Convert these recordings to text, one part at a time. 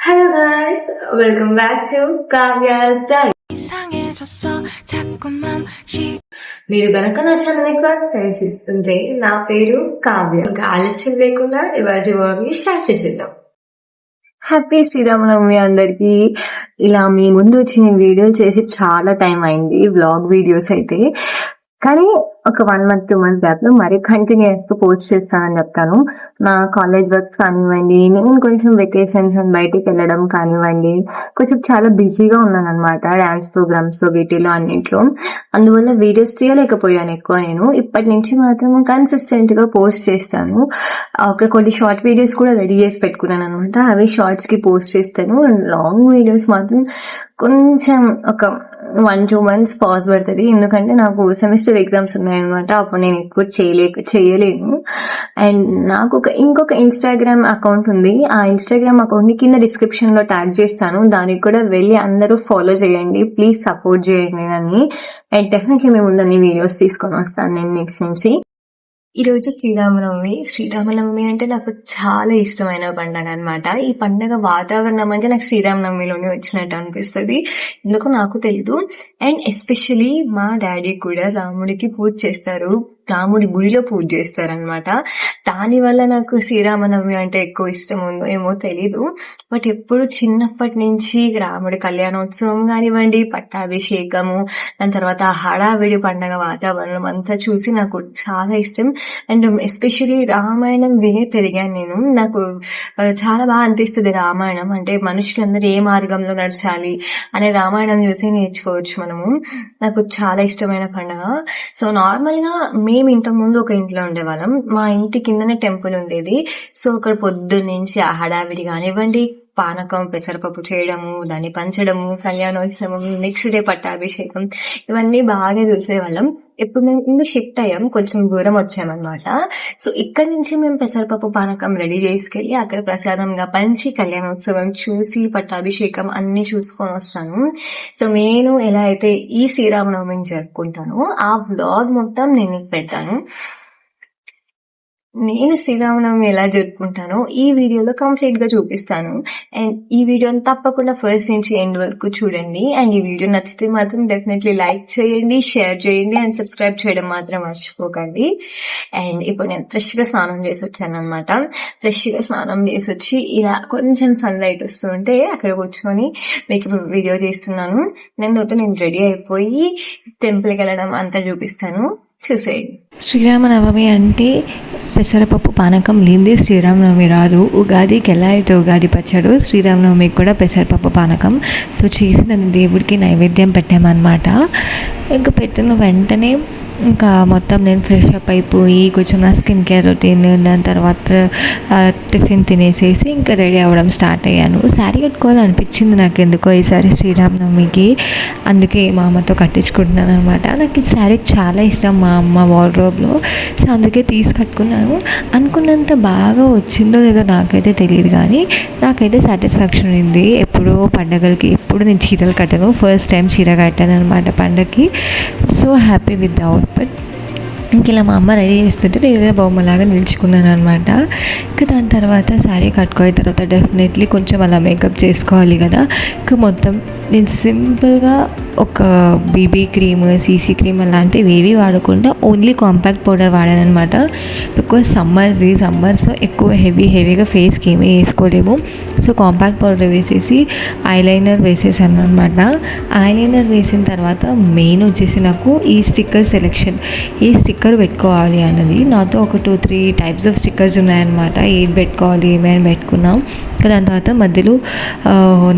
Hello guys, welcome back to Kavya's Diary. మీరు గనక నా ఛానల్ ఫస్ట్ టైం చూస్తుంటే నా పేరు కావ్య. ఇంకా ఆలస్యం లేకుండా ఇవాళ వ్లాగ్ స్టార్ట్ చేసేద్దాం. హ్యాపీ శ్రీరామనవమి అందరికి. ఇలా మీ ముందు వచ్చి నేను వీడియోలు చేసి చాలా టైం అయింది, వ్లాగ్ వీడియోస్ అయితే. కానీ ఒక 1 month 2 months గ్యాప్ లో మరి కంటిన్యూస్ గా పోస్ట్ చేస్తానని చెప్తాను. నా కాలేజ్ వర్క్స్ కానివ్వండి, నేను కొంచెం వెకేషన్స్ బయటికి వెళ్ళడం కానివ్వండి, కొంచెం చాలా బిజీగా ఉన్నాను అనమాట డాన్స్ ప్రోగ్రామ్స్ లో వీటిలో అన్నింటిలో. అందువల్ల వీడియోస్ తీయలేకపోయాను ఎక్కువ. నేను ఇప్పటి నుంచి మాత్రం కన్సిస్టెంట్ గా పోస్ట్ చేస్తాను. కొన్ని షార్ట్ వీడియోస్ కూడా రెడీ చేసి పెట్టుకున్నాను అనమాట. అవి షార్ట్స్ కి పోస్ట్ చేస్తాను. లాంగ్ వీడియోస్ మాత్రం కొంచెం ఒక 1-2 months పాజ్ పడుతుంది. ఎందుకంటే నాకు సెమిస్టర్ ఎగ్జామ్స్ ఉన్నాయన్నమాట. అప్పుడు నేను ఎక్కువ చేయలేను. అండ్ నాకు ఇంకొక ఇన్స్టాగ్రామ్ అకౌంట్ ఉంది. ఆ ఇన్స్టాగ్రామ్ అకౌంట్ ని కింద డిస్క్రిప్షన్ లో ట్యాగ్ చేస్తాను. దానికి కూడా వెళ్ళి అందరూ ఫాలో చేయండి, ప్లీజ్ సపోర్ట్ చేయండి అని. అండ్ డెఫినెట్లీ మేము ముందు వీడియోస్ తీసుకొని వస్తాను నేను నెక్స్ట్ నుంచి. ఈ రోజు శ్రీరామనవమి అంటే నాకు చాలా ఇష్టమైన పండగ అనమాట. ఈ పండగ వాతావరణం అంటే నాకు శ్రీరామనవమిలోనే వచ్చినట్టు అనిపిస్తుంది, ఎందుకు నాకు తెలీదు. అండ్ ఎస్పెషలీ మా డాడీ కూడా రాముడికి పూజ చేస్తారు, రాముడి గుడిలో పూజ చేస్తారనమాట. దాని వల్ల నాకు శ్రీరామనవమి అంటే ఎక్కువ ఇష్టం ఉందో ఏమో తెలీదు. బట్ ఎప్పుడు చిన్నప్పటి నుంచి రాముడి కళ్యాణోత్సవం కానివ్వండి, పట్టాభిషేకము, దాని తర్వాత హడావిడి పండగ వాతావరణం అంతా చూసి నాకు చాలా ఇష్టం. అండ్ ఎస్పెషలీ రామాయణం వినే పెరిగాను నేను. నాకు చాలా బాగా అనిపిస్తుంది రామాయణం అంటే. మనుషులందరూ ఏ మార్గంలో నడచాలి అనే రామాయణం చూసి నేర్చుకోవచ్చు మనము. నాకు చాలా ఇష్టమైన పండుగ. సో నార్మల్ గా మేము ఇంతకు ముందు ఒక ఇంట్లో ఉండేవాళ్ళం. మా ఇంటి కిందనే టెంపుల్ ఉండేది. సో అక్కడ పొద్దున్న నుంచి ఆ హడావిడి కానివ్వండి, పానకం పెసరపప్పు చేయడము, దాన్ని పంచడము, కళ్యాణోత్సవం, నెక్స్ట్ డే పట్టాభిషేకం, ఇవన్నీ బాగా చూసేవాళ్ళం. ఇప్పుడు మేము ఇల్లు షిఫ్ట్ అయ్యాం, కొంచెం దూరం వచ్చామన్నమాట. సో ఇక్కడ నుంచి మేము పెసరపప్పు పానకం రెడీ చేసుకెళ్లి అక్కడ ప్రసాదంగా పంచి కళ్యాణోత్సవం చూసి పట్టాభిషేకం అన్ని చూసుకొని వస్తాను. సో నేను ఎలా అయితే ఈ శ్రీరామనవమిని జరుపుకుంటానో ఆ వ్లాగ్ మొత్తం నేను పెడతాను. నేను శ్రీరామనవమి ఎలా జరుపుకుంటానో ఈ వీడియోలో కంప్లీట్ గా చూపిస్తాను. అండ్ ఈ వీడియోని తప్పకుండా ఫస్ట్ నుంచి ఎండ్ వరకు చూడండి. అండ్ ఈ వీడియో నచ్చితే మాత్రం డెఫినెట్లీ లైక్ చేయండి, షేర్ చేయండి, అండ్ సబ్స్క్రైబ్ చేయడం మాత్రం మర్చిపోకండి. అండ్ ఇప్పుడు నేను ఫ్రెష్ గా స్నానం చేసి వచ్చాను అనమాట. ఫ్రెష్ గా స్నానం చేసి వచ్చి ఇలా కొంచెం సన్లైట్ వస్తుంటే అక్కడ కూర్చొని మీకు ఇప్పుడు వీడియో చేస్తున్నాను. నేను రెడీ అయిపోయి టెంపుల్కి వెళ్ళడం అంతా చూపిస్తాను, చూసేయండి. శ్రీరామనవమి అంటే పెసరపప్పు పానకం లేనిదే శ్రీరామనవమి రాదు. ఉగాదికి ఎలా అయితే ఉగాది పచ్చడు, శ్రీరామనవమికి కూడా పెసరపప్పు పానకం. సో చేసి దాన్ని దేవుడికి నైవేద్యం పెట్టామన్నమాట. ఇంకా పెట్టిన వెంటనే ఇంకా మొత్తం నేను ఫ్రెష్ అప్ అయిపోయి కొంచెం నా స్కిన్ కేర్ రొటీన్, దాని తర్వాత టిఫిన్ తినేసేసి ఇంకా రెడీ అవ్వడం స్టార్ట్ అయ్యాను. శారీ కట్టుకోవాలనిపించింది నాకు ఎందుకో ఈసారి శ్రీరామనవమికి. అందుకే మా అమ్మతో కట్టించుకుంటున్నాను అనమాట. నాకు ఈ శారీ చాలా ఇష్టం మా అమ్మ వార్డ్రోబ్లో. సో అందుకే తీసి కట్టుకున్నాను. అనుకున్నంత బాగా వచ్చిందో లేదో నాకైతే తెలియదు, కానీ నాకైతే సాటిస్ఫాక్షన్ ఉంది. ఎప్పుడో పండగలకి ఎప్పుడు నేను చీరలు కట్టాను, ఫస్ట్ టైం చీర కట్టాను అనమాట పండగకి. So happy with the outfit. ఇంక ఇలా మా అమ్మ రెడీ చేస్తుంటే నేను బొమ్మలాగా నిలుచుకున్నాను అనమాట. ఇంకా దాని తర్వాత శారీ కట్టుకోయిన తర్వాత డెఫినెట్లీ కొంచెం అలా మేకప్ చేసుకోవాలి కదా. ఇంకా మొత్తం నేను సింపుల్గా ఒక బీబీ క్రీమ్, సీసీ క్రీమ్ అలాంటివి ఏవి వాడకుండా ఓన్లీ కాంపాక్ట్ పౌడర్ వాడాను అనమాట. బికాజ్ సమ్మర్స్లో ఎక్కువ హెవీగా ఫేస్కి ఏమీ వేసుకోలేము. సో కాంపాక్ట్ పౌడర్ వేసేసి ఐలైనర్ వేసేసాను అనమాట. ఐలైనర్ వేసిన తర్వాత మెయిన్ వచ్చేసి నాకు ఈ స్టిక్కర్ సెలెక్షన్, ఏ స్టిక్కర్ పెట్టుకోవాలి అన్నది. నాతో ఒక 2-3 టైప్స్ ఆఫ్ స్టిక్కర్స్ ఉన్నాయన్నమాట. ఏది పెట్టుకోవాలి ఏమైనా పెట్టుకున్నాం. దాని తర్వాత మధ్యలో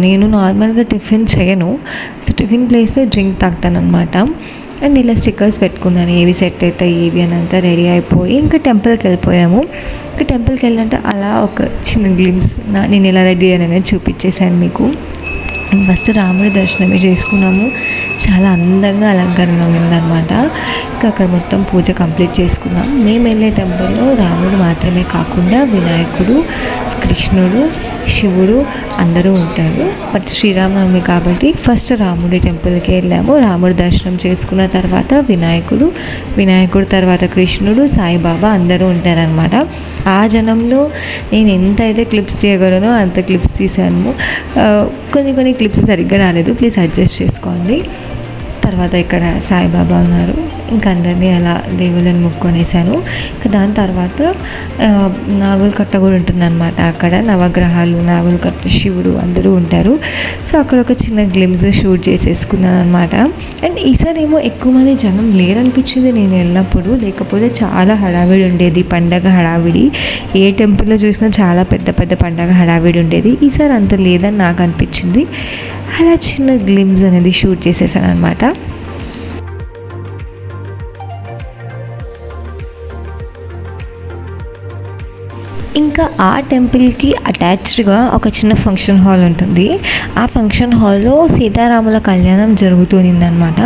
నేను నార్మల్గా టిఫిన్ చేయను, సో టిఫిన్ ప్లేస్లో డ్రింక్ తాగుతాను అనమాట. అండ్ ఇలా స్టిక్కర్స్ పెట్టుకున్నాను, ఏవి సెట్ అవుతాయి ఏవి అని అంతా రెడీ అయిపోయి ఇంకా టెంపుల్కి వెళ్ళిపోయాము. ఇంకా టెంపుల్కి వెళ్ళినట్టు అలా ఒక చిన్న గ్లిమ్స్ నేను ఎలా రెడీ అనేది చూపించేశాను మీకు. ఫస్ట్ రాముడి దర్శనమే చేసుకున్నాము. చాలా అందంగా అలంకరణ ఉందన్నమాట. ఇంకా అక్కడ మొత్తం పూజ కంప్లీట్ చేసుకున్నాం. మేము వెళ్ళే టెంపుల్లో రాముడు మాత్రమే కాకుండా వినాయకుడు, కృష్ణుడు, శివుడు అందరూ ఉంటారు. బట్ శ్రీరామనవమి కాబట్టి ఫస్ట్ రాముడి టెంపుల్కి వెళ్ళాము. రాముడి దర్శనం చేసుకున్న తర్వాత వినాయకుడు తర్వాత కృష్ణుడు, సాయిబాబా అందరూ ఉంటారనమాట. ఆ జనంలో నేను ఎంత అయితే క్లిప్స్ తీయగలనో అంత క్లిప్స్ తీసాను. కొన్ని క్లిప్స్ సరిగ్గా రాలేదు, ప్లీజ్ అడ్జస్ట్ చేసుకోండి. తర్వాత ఇక్కడ సాయిబాబా ఉన్నారు. ఇంకా అందరినీ అలా దేవుళ్ళని మొక్కునేసాను. ఇంకా దాని తర్వాత నాగుల కట్ట కూడా ఉంటుందన్నమాట. అక్కడ నవగ్రహాలు, నాగుల కట్ట, శివుడు అందరూ ఉంటారు. సో అక్కడ ఒక చిన్న గ్లిమ్స్ షూట్ చేసేసుకున్నాను అనమాట. అండ్ ఈసారి ఏమో ఎక్కువ మంది జనం లేరనిపించింది నేను వెళ్ళినప్పుడు. లేకపోతే చాలా హడావిడి ఉండేది, పండగ హడావిడి. ఏ టెంపుల్లో చూసినా చాలా పెద్ద పెద్ద పండగ హడావిడి ఉండేది. ఈసారి అంత లేదని నాకు అనిపించింది. అలా చిన్న గ్లిమ్స్ అనేది షూట్ చేసేసాను అనమాట. ఇంకా ఆ టెంపుల్కి అటాచ్డ్గా ఒక చిన్న ఫంక్షన్ హాల్ ఉంటుంది. ఆ ఫంక్షన్ హాల్లో సీతారాముల కళ్యాణం జరుగుతుందన్నమాట.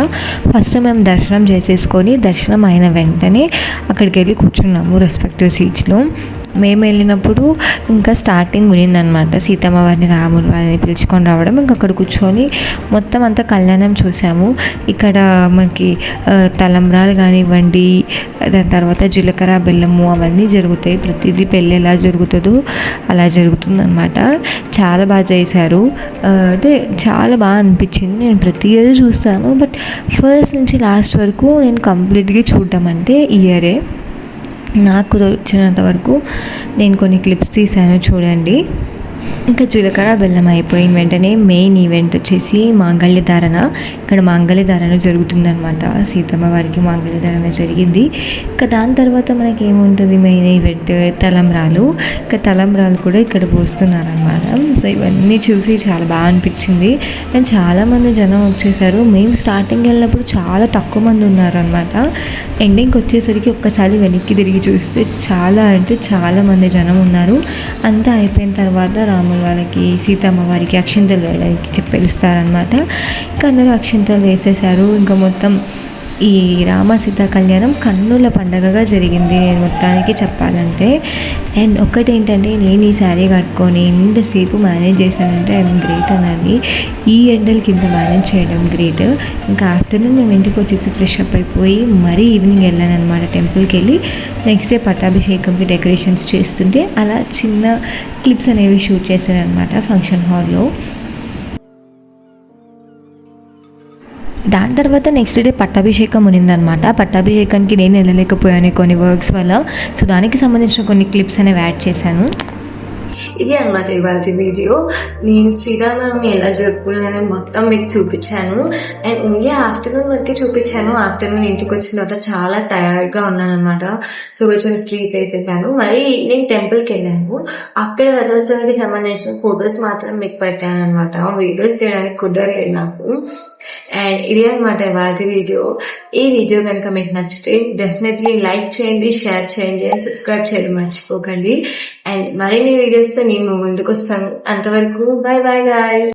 ఫస్ట్ మేము దర్శనం చేసేసుకొని దర్శనం అయిన వెంటనే అక్కడికి వెళ్ళి కూర్చున్నాము రెస్పెక్టివ్ సీట్స్లో. మేము వెళ్ళినప్పుడు ఇంకా స్టార్టింగ్ ఉన్నిందనమాట. సీతమ్మ వారిని, రాముడు వారిని పిలుచుకొని రావడం, ఇంకా అక్కడ కూర్చొని మొత్తం అంతా కళ్యాణం చూసాము. ఇక్కడ మనకి తలంబ్రాలు కానివ్వండి, దాని తర్వాత జీలకర్ర, బెల్లము అవన్నీ జరుగుతాయి. ప్రతిదీ పెళ్ళి ఎలా జరుగుతుందో అలా జరుగుతుందన్నమాట. చాలా బాగా చేశారు. అంటే చాలా బాగా అనిపించింది. నేను ప్రతి ఇయర్ చూస్తాను, బట్ ఫస్ట్ నుంచి లాస్ట్ వరకు నేను కంప్లీట్గా చూడడం అంటే ఇయరే. నాకు వచ్చినంత వరకు నేను కొన్ని క్లిప్స్ తీసాను, చూడండి. ఇంకా జీలకర్ర బెల్లం అయిపోయిన వెంటనే మెయిన్ ఈవెంట్ వచ్చేసి మాంగళ్యధారణ. ఇక్కడ మాంగళ్యధారణ జరుగుతుందనమాట. సీతమ్మ వారికి మాంగళ్యధారణ జరిగింది. ఇంకా దాని తర్వాత మనకి ఏముంటుంది మెయిన్ ఈవెంట్ తలంబ్రాలు. ఇంకా తలంబ్రాలు కూడా ఇక్కడ పోస్తున్నారనమాట. సో ఇవన్నీ చూసి చాలా బాగా అనిపించింది. అండ్ చాలామంది జనం వచ్చేసారు. మేము స్టార్టింగ్ వెళ్ళినప్పుడు చాలా తక్కువ మంది ఉన్నారనమాట. ఎండింగ్కి వచ్చేసరికి ఒక్కసారి వెనక్కి తిరిగి చూస్తే చాలా మంది జనం ఉన్నారు. అంతా అయిపోయిన తర్వాత రాముల వాళ్ళకి, సీతమ్మ వారికి అక్షింతలు వేయడానికి పిలుస్తారనమాట. ఇంకా అందరూ అక్షింతలు వేసేసారు. ఇంకా మొత్తం ఈ రామ సీత కళ్యాణం కన్నుల పండగగా జరిగింది నేను మొత్తానికి చెప్పాలంటే. అండ్ ఒక్కటేంటంటే నేను ఈ శారీ కట్టుకొని ఇంతసేపు మేనేజ్ చేశానంటే ఐఎమ్ గ్రేట్ అనాలి. ఈ ఎండలకి ఇంత మేనేజ్ చేయడం గ్రేట్. ఇంకా ఆఫ్టర్నూన్ మేము ఇంటికి వచ్చేసి ఫ్రెష్ అప్ అయిపోయి మరీ ఈవినింగ్ వెళ్ళాను అనమాట టెంపుల్కి వెళ్ళి. నెక్స్ట్ డే పట్టాభిషేకంకి డెకరేషన్స్ చేస్తుంటే అలా చిన్న క్లిప్స్ అనేవి షూట్ చేశాను అనమాట ఫంక్షన్ హాల్లో. దాని తర్వాత నెక్స్ట్ డే పట్టాభిషేకం ఉన్నిందనమాట. పట్టాభిషేకానికి నేను వెళ్ళలేకపోయాను కొన్ని వర్క్స్ వల్ల. సో దానికి సంబంధించిన కొన్ని క్లిప్స్ అనేవి యాడ్ చేశాను. ఇది అన్నమాట ఇవాళ వీడియో. నేను శ్రీరామనవమి ఎలా జరుపుకున్నానని మొత్తం మీకు చూపించాను. అండ్ ఓన్లీ ఆఫ్టర్నూన్ వరకే చూపించాను. ఆఫ్టర్నూన్ ఇంటికి వచ్చిన తర్వాత చాలా టయర్డ్గా ఉన్నాను అనమాట. సో కొంచెం స్ట్రీట్ ప్లేస్ వెళ్ళాను. మరి నేను టెంపుల్కి వెళ్ళాను. అక్కడ రథోత్సవానికి సంబంధించిన ఫొటోస్ మాత్రం మీకు పెట్టాను అనమాట. వీడియోస్ తీయడానికి కుదరలేదు నాకు. అండ్ ఇది అనమాట ఇవాళ వీడియో. ఈ వీడియో కనుక మీకు నచ్చితే డెఫినెట్లీ లైక్ చేయండి, షేర్ చేయండి అండ్ సబ్స్క్రైబ్ చేయడం మర్చిపోకండి. అండ్ మరిన్ని వీడియోస్తో నేను ముందుకు వస్తాను. అంతవరకు బాయ్ బాయ్ గాయ్స్.